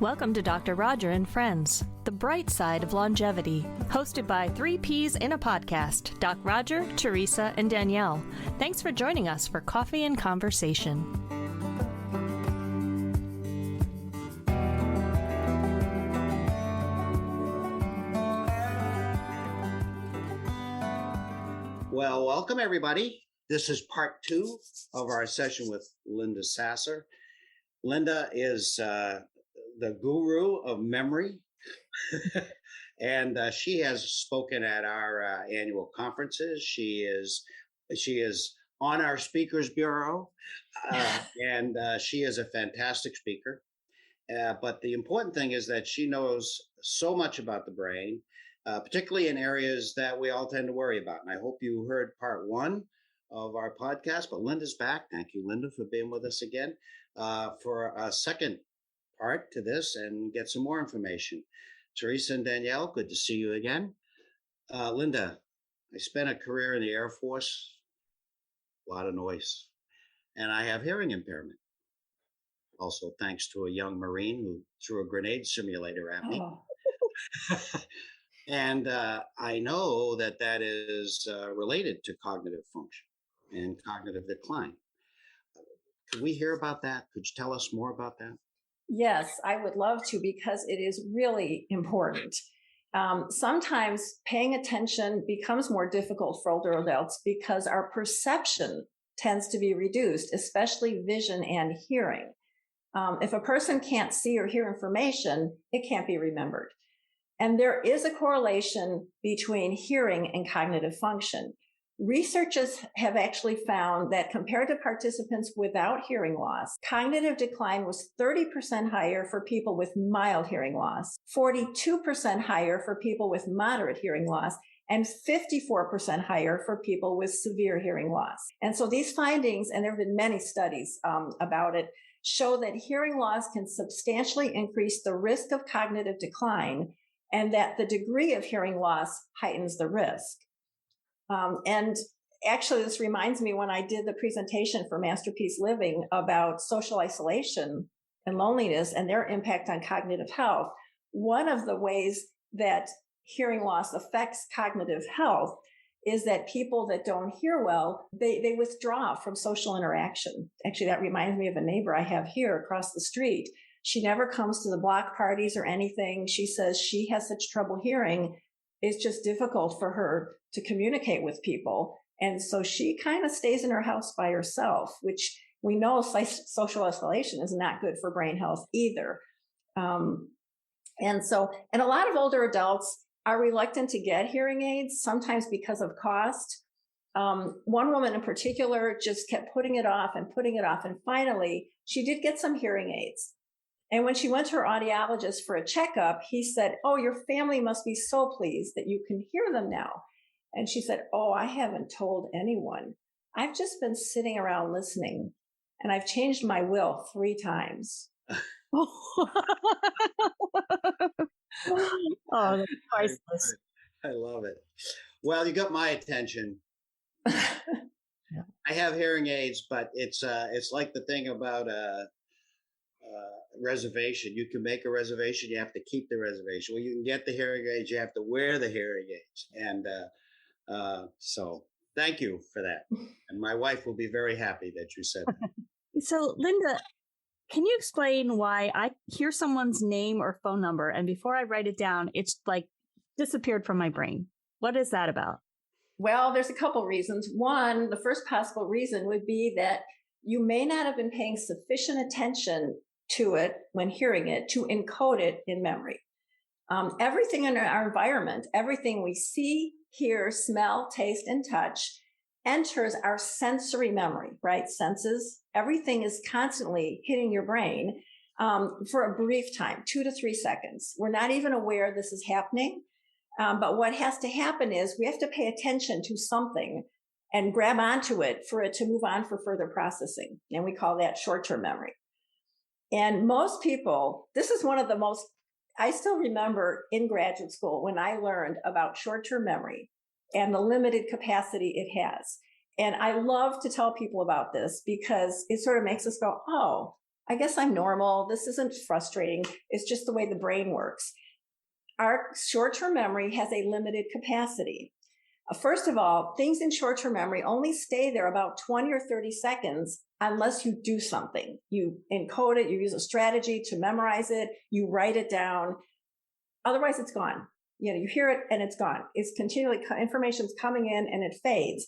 Welcome to Dr. Roger and Friends, the bright side of longevity, hosted by three Ps in a podcast, Doc Roger, Teresa, and Danielle. Thanks for joining us for coffee and conversation. Well, welcome everybody. This is part 2 of our session with Linda Sasser. Linda is the guru of memory, and she has spoken at our annual conferences. She is on our speakers bureau, and she is a fantastic speaker. But the important thing is that she knows so much about the brain, particularly in areas that we all tend to worry about. And I hope you heard part 1 of our podcast, but Linda's back. Thank you, Linda, for being with us again for a second part to this and get some more information. Teresa and Danielle, good to see you again. Linda, I spent a career in the Air Force, a lot of noise, and I have hearing impairment. Also, thanks to a young Marine who threw a grenade simulator at me. And I know that is related to cognitive function and cognitive decline. Could we hear about that? Could you tell us more about that? Yes, I would love to, because it is really important. Sometimes paying attention becomes more difficult for older adults because our perception tends to be reduced, especially vision and hearing. If a person can't see or hear information, it can't be remembered. And there is a correlation between hearing and cognitive function. Researchers have actually found that compared to participants without hearing loss, cognitive decline was 30% higher for people with mild hearing loss, 42% higher for people with moderate hearing loss, and 54% higher for people with severe hearing loss. And so these findings, and there have been many studies about it, show that hearing loss can substantially increase the risk of cognitive decline, and that the degree of hearing loss heightens the risk. And actually, this reminds me when I did the presentation for Masterpiece Living about social isolation and loneliness and their impact on cognitive health. One of the ways that hearing loss affects cognitive health is that people that don't hear well, they withdraw from social interaction. Actually, that reminds me of a neighbor I have here across the street. She never comes to the block parties or anything. She says she has such trouble hearing. It's just difficult for her to communicate with people. And so she kind of stays in her house by herself, which we know social isolation is not good for brain health either. And a lot of older adults are reluctant to get hearing aids, sometimes because of cost. One woman in particular just kept putting it off. And finally, she did get some hearing aids. And when she went to her audiologist for a checkup, he said, "Oh, your family must be so pleased that you can hear them now." And she said, "Oh, I haven't told anyone. I've just been sitting around listening, and I've changed my will 3 times. Oh, that's priceless. I love it. Well, you got my attention. Yeah. I have hearing aids, but it's like the thing about reservation. You can make a reservation, you have to keep the reservation. Well, you can get the hearing aids, you have to wear the hearing aids. And so thank you for that. And my wife will be very happy that you said that. So, Linda, can you explain why I hear someone's name or phone number, and before I write it down, it's like disappeared from my brain? What is that about? Well, there's a couple reasons. One, the first possible reason would be that you may not have been paying sufficient attention to it when hearing it to encode it in memory. Everything in our environment, everything we see, hear, smell, taste, and touch enters our sensory memory, right? Senses. Everything is constantly hitting your brain for a brief time, 2 to 3 seconds. We're not even aware this is happening. But what has to happen is we have to pay attention to something and grab onto it for it to move on for further processing. And we call that short-term memory. And most people, this is one of the most, I still remember in graduate school when I learned about short-term memory and the limited capacity it has. And I love to tell people about this because it sort of makes us go, oh, I guess I'm normal. This isn't frustrating. It's just the way the brain works. Our short-term memory has a limited capacity. First of all, things in short-term memory only stay there about 20 or 30 seconds unless you do something. You encode it, you use a strategy to memorize it, you write it down. Otherwise, it's gone. You hear it and it's gone. It's continually, information's coming in and it fades.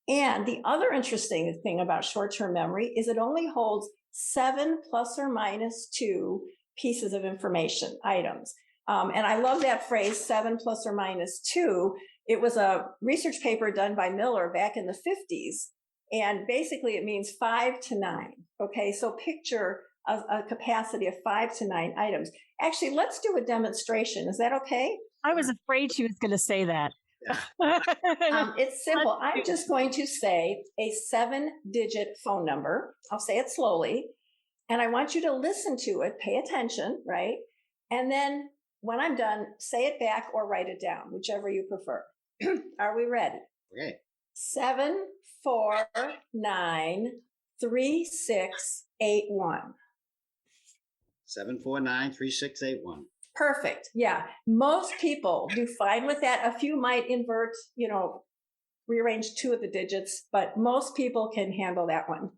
And the other interesting thing about short-term memory is it only holds 7 plus or minus 2 pieces of information, items. And I love that phrase, 7 plus or minus 2. It was a research paper done by Miller back in the 50s. And basically it means 5 to 9. Okay, so picture a capacity of 5 to 9 items. Actually, let's do a demonstration. Is that okay? I was afraid she was going to say that. Yeah. It's simple. I'm just going to say a 7-digit phone number. I'll say it slowly. And I want you to listen to it, pay attention, right? And then when I'm done, say it back or write it down, whichever you prefer. Are we ready? Okay. 7, 4, 9, 3, 6, 8, 1. 7493681. Perfect. Yeah. Most people do fine with that. A few might invert, rearrange 2 of the digits, but most people can handle that one.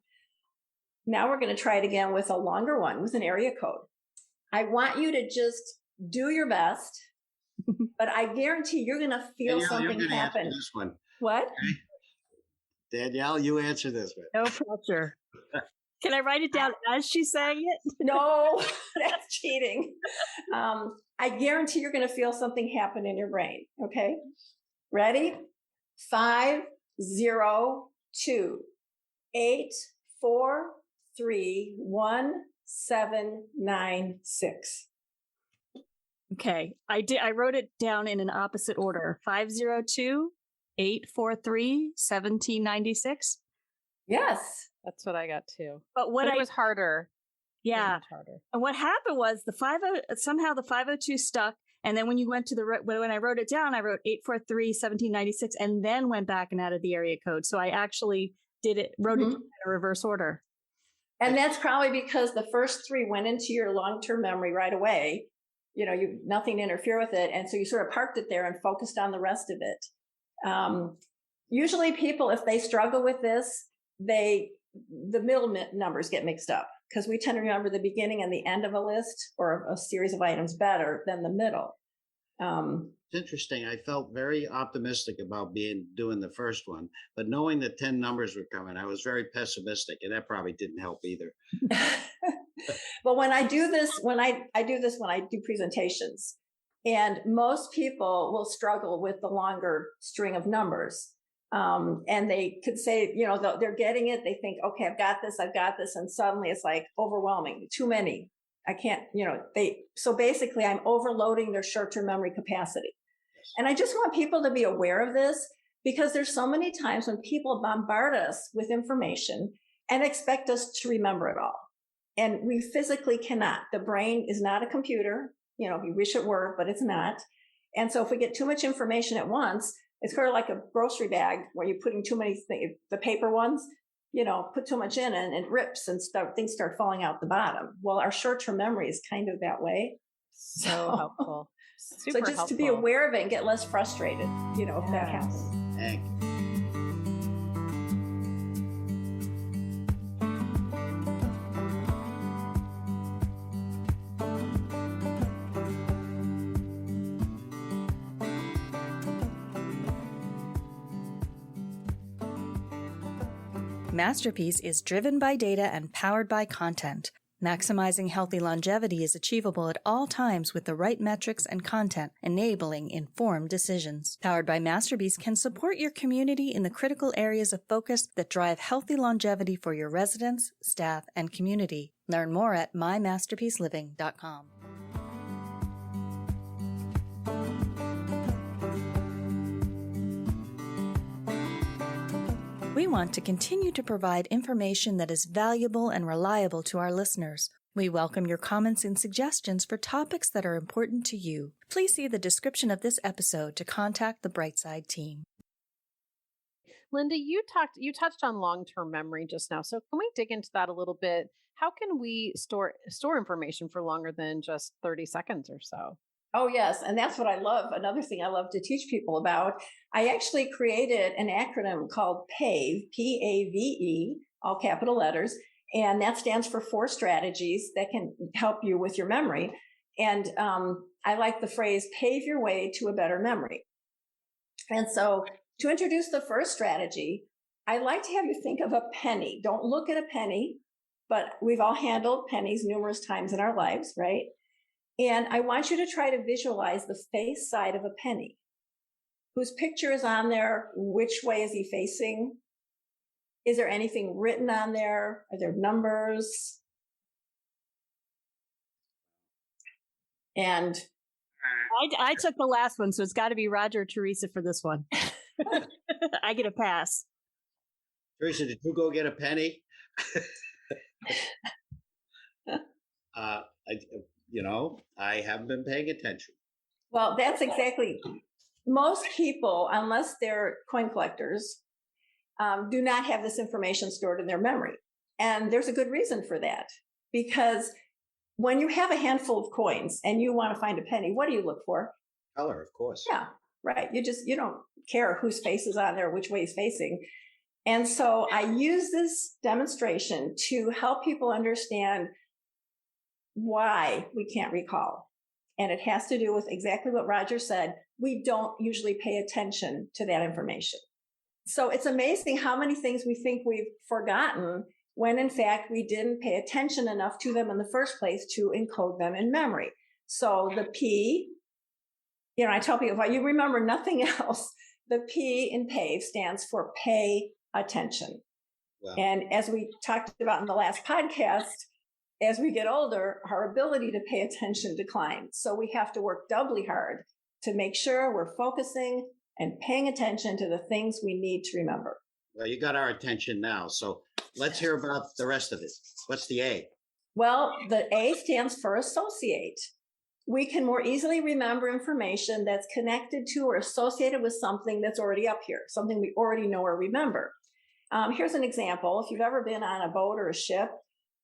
Now we're going to try it again with a longer one with an area code. I want you to just do your best, but I guarantee you're going to feel something happen. This one. What? Danielle, you answer this one. No pressure. Can I write it down as she's saying it? No, that's cheating. I guarantee you're going to feel something happen in your brain. Okay. Ready? 5, 0, 2, 8, 4, 3, 1, 7, 9, 6. Okay. I wrote it down in an opposite order. 502, 843, 1796. Yes. That's what I got too. But it was harder. Yeah. Much harder. And what happened was somehow the 502 stuck. And then when you went to when I wrote it down, I wrote 843, 1796, and then went back and added the area code. So I actually wrote it in a reverse order. And that's probably because the first 3 went into your long-term memory right away. Nothing to interfere with it. And so you sort of parked it there and focused on the rest of it. Usually people, if they struggle with this, the middle numbers get mixed up because we tend to remember the beginning and the end of a list or a series of items better than the middle. It's interesting. I felt very optimistic about doing the first one, but knowing that 10 numbers were coming, I was very pessimistic, and that probably didn't help either. Well, when I do this, when I do presentations, and most people will struggle with the longer string of numbers. And they could say, they're getting it. They think, okay, I've got this. And suddenly it's like overwhelming, too many. I can't, so basically I'm overloading their short-term memory capacity. And I just want people to be aware of this because there's so many times when people bombard us with information and expect us to remember it all. And we physically cannot. The brain is not a computer. We wish it were, but it's not. And so if we get too much information at once, it's kind of like a grocery bag where you're putting too many things, the paper ones, put too much in and it rips and things start falling out the bottom. Well, our short-term memory is kind of that way. So helpful. Super so just helpful. To be aware of it and get less frustrated, if that happens. Thank you. Masterpiece is driven by data and powered by content. Maximizing healthy longevity is achievable at all times with the right metrics and content, enabling informed decisions. Powered by Masterpiece can support your community in the critical areas of focus that drive healthy longevity for your residents, staff, and community. Learn more at mymasterpieceliving.com. We want to continue to provide information that is valuable and reliable to our listeners. We welcome your comments and suggestions for topics that are important to you. Please see the description of this episode to contact the Brightside team. Linda, you touched on long-term memory just now. So can we dig into that a little bit? How can we store information for longer than just 30 seconds or so? Oh, yes. And that's what I love. Another thing I love to teach people about. I actually created an acronym called PAVE, P-A-V-E, all capital letters. And that stands for 4 strategies that can help you with your memory. And I like the phrase, pave your way to a better memory. And so to introduce the first strategy, I like to have you think of a penny. Don't look at a penny, but we've all handled pennies numerous times in our lives, right? And I want you to try to visualize the face side of a penny. Whose picture is on there? Which way is he facing? Is there anything written on there? Are there numbers? And I took the last one, so it's got to be Roger or Teresa for this one. I get a pass. Teresa, did you go get a penny? I haven't been paying attention. well, that's exactly, most people, unless they're coin collectors, do not have this information stored in their memory. And there's a good reason for that, because when you have a handful of coins and you want to find a penny, what do you look for? Color, of course. Yeah, right. You don't care whose face is on there, which way he's facing. And so I use this demonstration to help people understand why we can't recall. And it has to do with exactly what Roger said. We don't usually pay attention to that information. So it's amazing how many things we think we've forgotten when in fact we didn't pay attention enough to them in the first place to encode them in memory. So the P, I tell people, if you remember nothing else, the P in PAVE stands for pay attention. Wow. And as we talked about in the last podcast, as we get older, our ability to pay attention declines. So we have to work doubly hard to make sure we're focusing and paying attention to the things we need to remember. Well, you got our attention now. So let's hear about the rest of it. What's the A? Well, the A stands for associate. We can more easily remember information that's connected to or associated with something that's already up here, something we already know or remember. Here's an example. If you've ever been on a boat or a ship,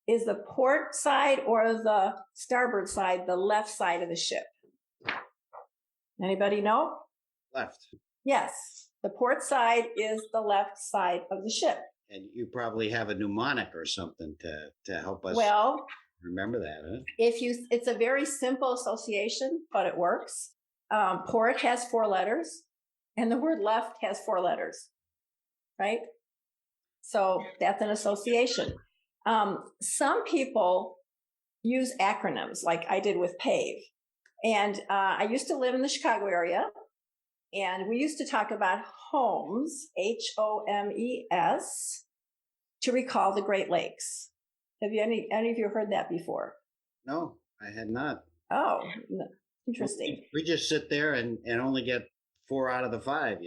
is the port side or the starboard side the left side of the ship? Anybody know? Left. Yes, the port side is the left side of the ship. And you probably have a mnemonic or something to help us remember that, huh? It's a very simple association, but it works. Port has 4 letters, and the word left has 4 letters, right? So that's an association. Some people use acronyms like I did with PAVE. And I used to live in the Chicago area, and we used to talk about HOMES, HOMES, to recall the Great Lakes. Have you any of you heard that before? No, I had not. Oh, interesting. We just sit there and only get 4 out of the 5,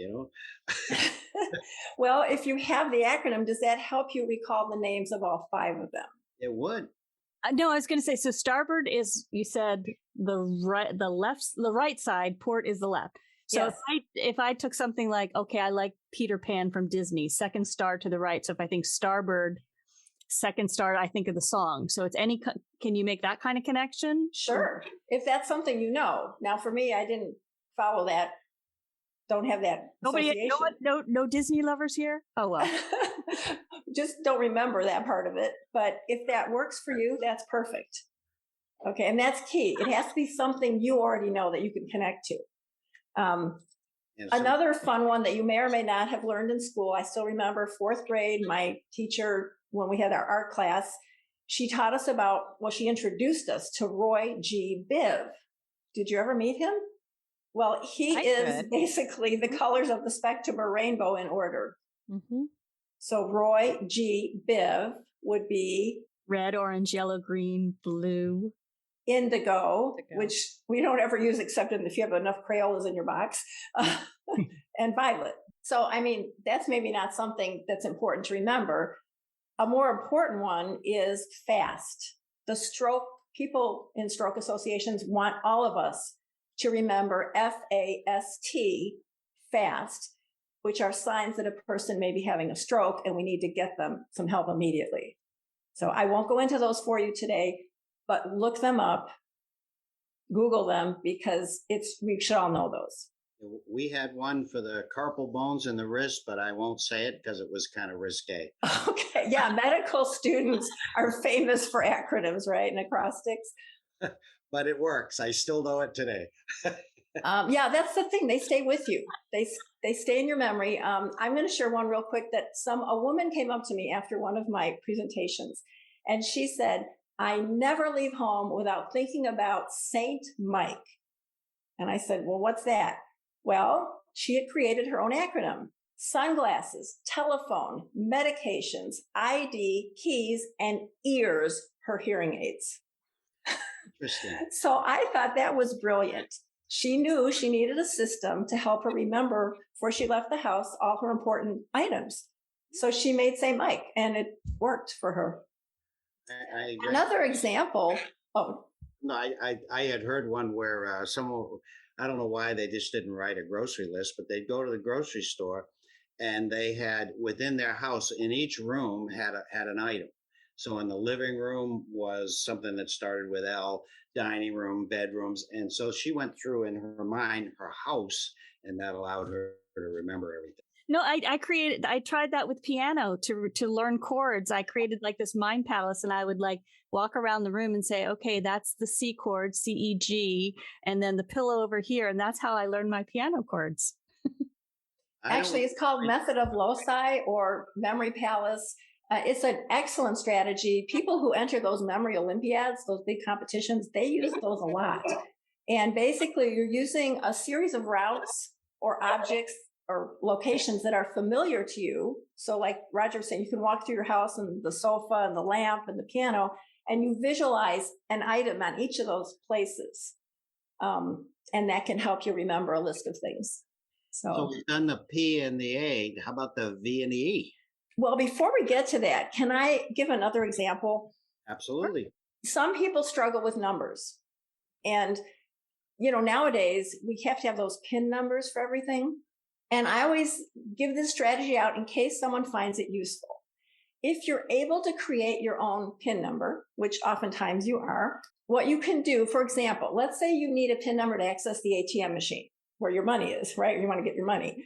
Well, if you have the acronym, does that help you recall the names of all 5 of them? It would. No, I was going to say, so starboard is, you said the right side, port is the left. So Yes. if I took something like, okay, I like Peter Pan from Disney, second star to the right. So if I think starboard, second star, I think of the song. So it's can you make that kind of connection? Sure. If that's something you know. Now, for me, I didn't follow that. Don't have that association. No Disney lovers here? Oh, well. Just don't remember that part of it. But if that works for you, that's perfect. Okay. And that's key. It has to be something you already know that you can connect to. Another fun one that you may or may not have learned in school. I still remember 4th grade, my teacher, when we had our art class, she taught us she introduced us to Roy G. Biv. Did you ever meet him? Well, he is basically the colors of the spectrum or rainbow in order. Mm-hmm. So Roy G. Biv would be red, orange, yellow, green, blue. Indigo, which we don't ever use except if you have enough Crayolas in your box, and violet. So, that's maybe not something that's important to remember. A more important one is fast. The stroke, people in stroke associations want all of us to remember FAST, fast, which are signs that a person may be having a stroke and we need to get them some help immediately. So I won't go into those for you today, but look them up, Google them, because we should all know those. We had one for the carpal bones in the wrist, but I won't say it because it was kind of risque. Okay. Yeah. Medical students are famous for acronyms, right? And acrostics. But it works. I still know it today. Yeah, that's the thing. They stay with you. They stay in your memory. I'm going to share one real quick that a woman came up to me after one of my presentations, and she said, I never leave home without thinking about Saint Mike. And I said, well, what's that? Well, she had created her own acronym: sunglasses, telephone, medications, ID, keys, and ears, her hearing aids. Interesting. So I thought that was brilliant. She knew she needed a system to help her remember before she left the house all her important items. So she made St. Mike, and it worked for her. Another example. Oh, no, I had heard one where someone, I don't know why they just didn't write a grocery list, but they'd go to the grocery store and they had within their house in each room had an item. So in the living room was something that started with L, dining room, bedrooms. And so she went through in her mind, her house, and that allowed her to remember everything. No, I tried that with piano to learn chords. I created like this mind palace, and I would like walk around the room and say, okay, that's the C chord, C, E, G, and then the pillow over here. And that's how I learned my piano chords. Actually, it's called method of loci or memory palace. It's an excellent strategy. People who enter those memory Olympiads, those big competitions, they use those a lot. And basically, you're using a series of routes or objects or locations that are familiar to you. So like Roger was saying, you can walk through your house and the sofa and the lamp and the piano, and you visualize an item on each of those places. And that can help you remember a list of things. So we've done the P and the A. How about the V and the E? Well, before we get to that, can I give another example? Absolutely. Some people struggle with numbers. And, nowadays we have to have those PIN numbers for everything. And I always give this strategy out in case someone finds it useful. If you're able to create your own PIN number, which oftentimes you are, what you can do, for example, let's say you need a PIN number to access the ATM machine where your money is, right? You want to get your money.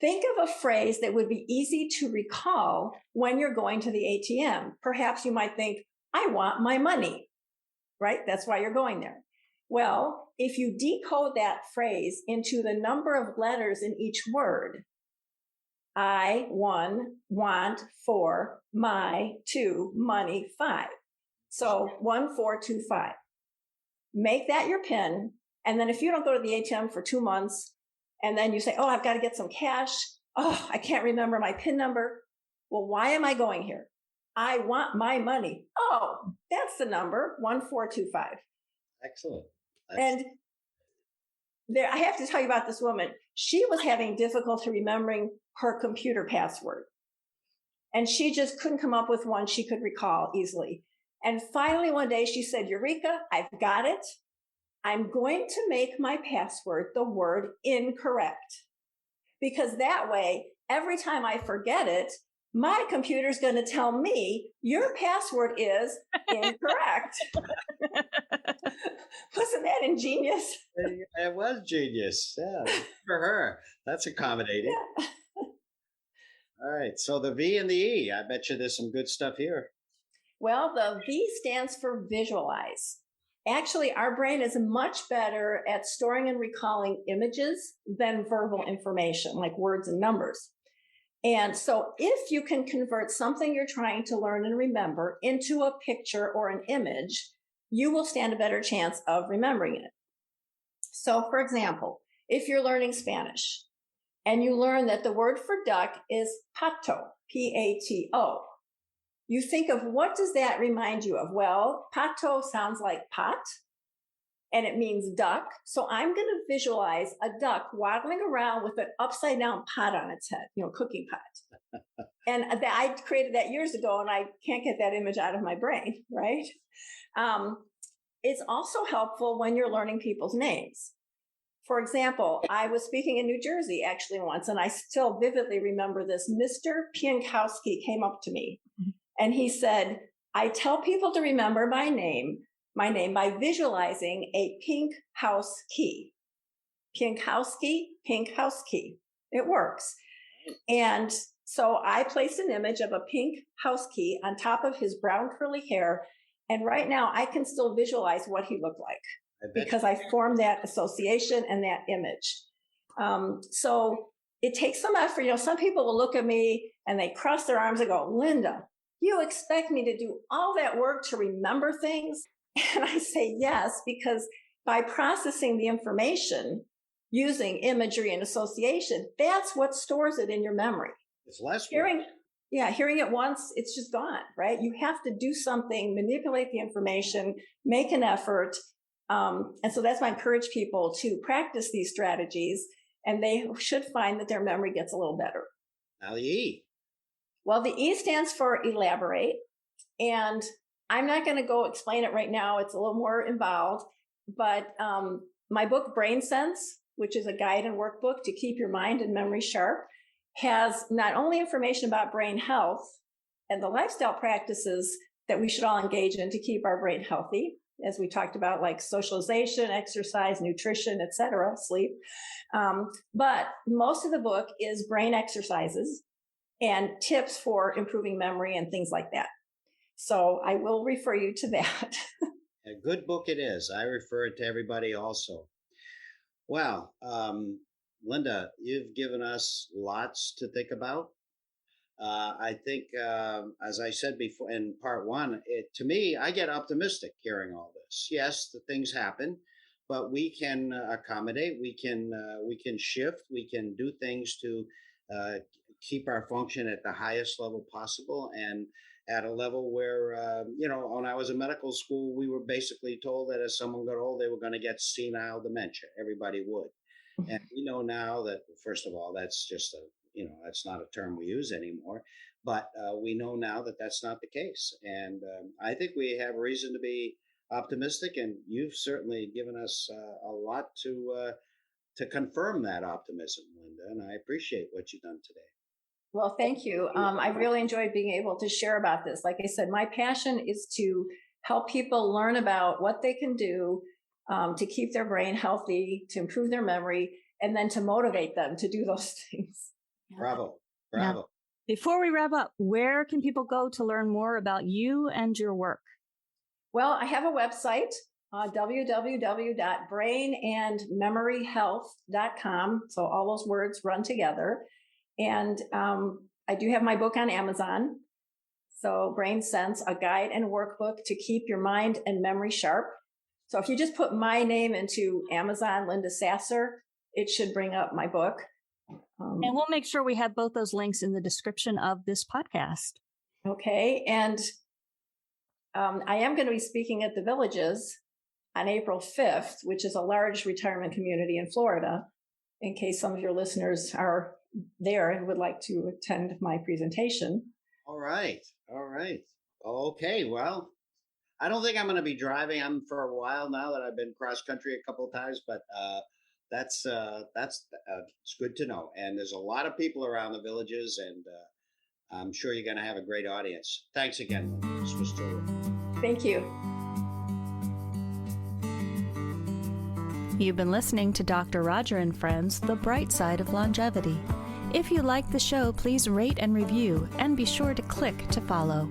Think of a phrase that would be easy to recall when you're going to the ATM. Perhaps you might think, I want my money, right? That's why you're going there. Well, if you decode that phrase into the number of letters in each word, I, 1, want, 4, my, 2, money, 5. So 1, 4, 2, 5. Make that your PIN. And then if you don't go to the ATM for 2 months, and then you say, oh, I've got to get some cash. Oh, I can't remember my PIN number. Well, why am I going here? I want my money. Oh, that's the number, 1425. Excellent. And I have to tell you about this woman. She was having difficulty remembering her computer password. And she just couldn't come up with one she could recall easily. And finally, one day she said, Eureka, I've got it. I'm going to make my password the word incorrect. Because that way, every time I forget it, my computer's going to tell me your password is incorrect. Wasn't that ingenious? It was genius. Yeah, for her. That's accommodating. Yeah. All right. So the V and the E, I bet you there's some good stuff here. Well, the V stands for visualize. Actually, our brain is much better at storing and recalling images than verbal information, like words and numbers. And so if you can convert something you're trying to learn and remember into a picture or an image, you will stand a better chance of remembering it. So for example, if you're learning Spanish and you learn that the word for duck is pato, P-A-T-O, you think of what does that remind you of? Well, pato sounds like pot, and it means duck. So I'm going to visualize a duck waddling around with an upside down pot on its head, cooking pot. And I created that years ago, and I can't get that image out of my brain, right? It's also helpful when you're learning people's names. For example, I was speaking in New Jersey actually once, and I still vividly remember this. Mr. Piankowski came up to me, and he said, I tell people to remember my name by visualizing a pink house key. Pink house key, pink house key. It works. And so I placed an image of a pink house key on top of his brown curly hair. And right now I can still visualize what he looked like because I formed that association and that image. So it takes some effort. You know, some people will look at me and they cross their arms and go, Linda, you expect me to do all that work to remember things? And I say yes, because by processing the information using imagery and association, that's what stores it in your memory. It's less hearing it once, it's just gone, right? You have to do something, manipulate the information, make an effort. And so that's why I encourage people to practice these strategies, and they should find that their memory gets a little better. Now the E. Well, the E stands for elaborate. And I'm not going to go explain it right now. It's a little more involved. But my book, Brain Sense, which is a guide and workbook to keep your mind and memory sharp, has not only information about brain health and the lifestyle practices that we should all engage in to keep our brain healthy, as we talked about, like socialization, exercise, nutrition, etc., sleep. But most of the book is brain exercises and tips for improving memory and things like that. So I will refer you to that. A good book it is. I refer it to everybody also. Well, Linda, you've given us lots to think about. I think, as I said before in part one, to me, I get optimistic hearing all this. Yes, the things happen, but we can accommodate. We can shift. We can do things to keep our function at the highest level possible, and at a level where, when I was in medical school, we were basically told that as someone got old, they were going to get senile dementia. Everybody would. And we know now that, first of all, that's just that's not a term we use anymore. But we know now that that's not the case. And I think we have reason to be optimistic. And you've certainly given us a lot to confirm that optimism, Linda. And I appreciate what you've done today. Well, thank you. I really enjoyed being able to share about this. Like I said, my passion is to help people learn about what they can do to keep their brain healthy, to improve their memory, and then to motivate them to do those things. Bravo. Now, before we wrap up, where can people go to learn more about you and your work? Well, I have a website, www.brainandmemoryhealth.com. So all those words run together. And I do have my book on Amazon. So Brain Sense, a guide and workbook to keep your mind and memory sharp. So if you just put my name into Amazon, Linda Sasser, it should bring up my book. And we'll make sure we have both those links in the description of this podcast. Okay. And I am going to be speaking at the Villages on April 5th, which is a large retirement community in Florida, in case some of your listeners are there and would like to attend my presentation. All right. Okay. Well, I don't think I'm going to be driving. I'm for a while now that I've been cross country a couple of times, but that's it's good to know. And there's a lot of people around the Villages, and I'm sure you're going to have a great audience. Thanks again. This was terrific. Thank you. You've been listening to Dr. Roger and Friends, The Bright Side of Longevity. If you like the show, please rate and review, and be sure to click to follow.